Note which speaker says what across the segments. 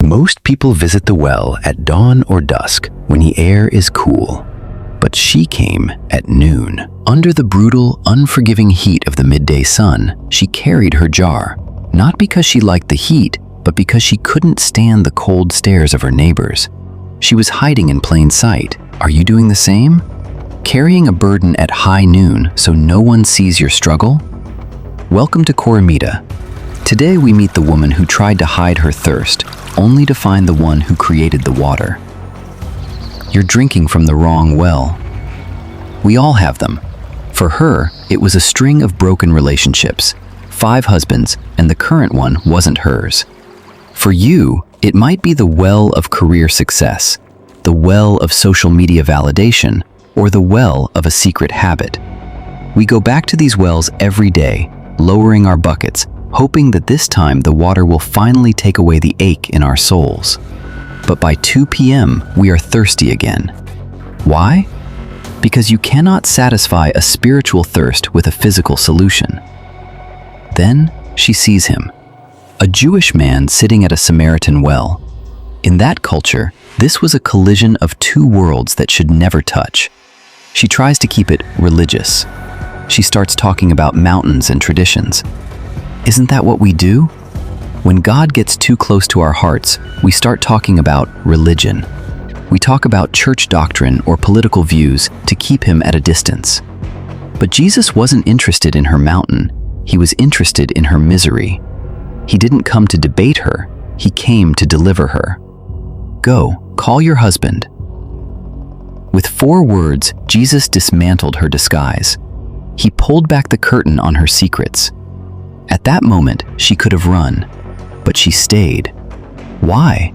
Speaker 1: Most people visit the well at dawn or dusk when the air is cool. But she came at noon. Under the brutal, unforgiving heat of the midday sun, she carried her jar, not because she liked the heat, but because she couldn't stand the cold stares of her neighbors. She was hiding in plain sight. Are you doing the same? Carrying a burden at high noon so no one sees your struggle? Welcome to Koramita. Today we meet the woman who tried to hide her thirst, only to find the one who created the water. You're drinking from the wrong well. We all have them. For her, it was a string of broken relationships, 5 husbands, and the current one wasn't hers. For you, it might be the well of career success, the well of social media validation, or the well of a secret habit. We go back to these wells every day, lowering our buckets, hoping that this time the water will finally take away the ache in our souls. But by 2 p.m., we are thirsty again. Why? Because you cannot satisfy a spiritual thirst with a physical solution. Then she sees him, a Jewish man sitting at a Samaritan well. In that culture, this was a collision of 2 worlds that should never touch. She tries to keep it religious. She starts talking about mountains and traditions. Isn't that what we do? When God gets too close to our hearts, we start talking about religion. We talk about church doctrine or political views to keep him at a distance. But Jesus wasn't interested in her mountain. He was interested in her misery. He didn't come to debate her. He came to deliver her. Go, call your husband. With 4 words, Jesus dismantled her disguise. He pulled back the curtain on her secrets. At that moment, she could have run, but she stayed. Why?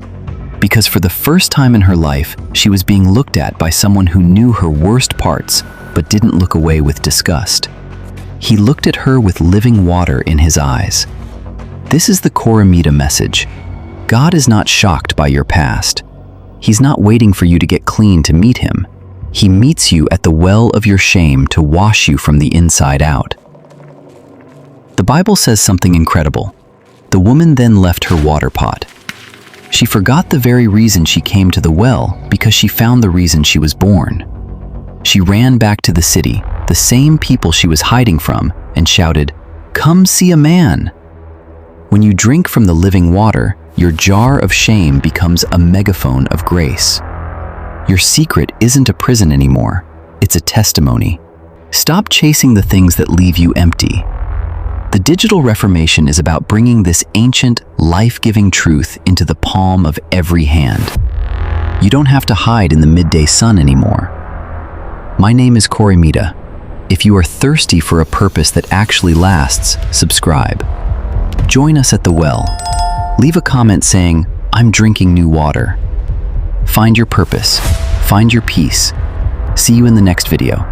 Speaker 1: Because for the first time in her life, she was being looked at by someone who knew her worst parts, but didn't look away with disgust. He looked at her with living water in his eyes. This is the Koramita message. God is not shocked by your past. He's not waiting for you to get clean to meet him. He meets you at the well of your shame to wash you from the inside out. The Bible says something incredible. The woman then left her water pot. She forgot the very reason she came to the well because she found the reason she was born. She ran back to the city, the same people she was hiding from, and shouted, "Come see a man!" When you drink from the living water, your jar of shame becomes a megaphone of grace. Your secret isn't a prison anymore. It's a testimony. Stop chasing the things that leave you empty. The digital reformation is about bringing this ancient, life-giving truth into the palm of every hand. You don't have to hide in the midday sun anymore. My name is Koramita. If you are thirsty for a purpose that actually lasts, subscribe. Join us at the well. Leave a comment saying, "I'm drinking new water." Find your purpose. Find your peace. See you in the next video.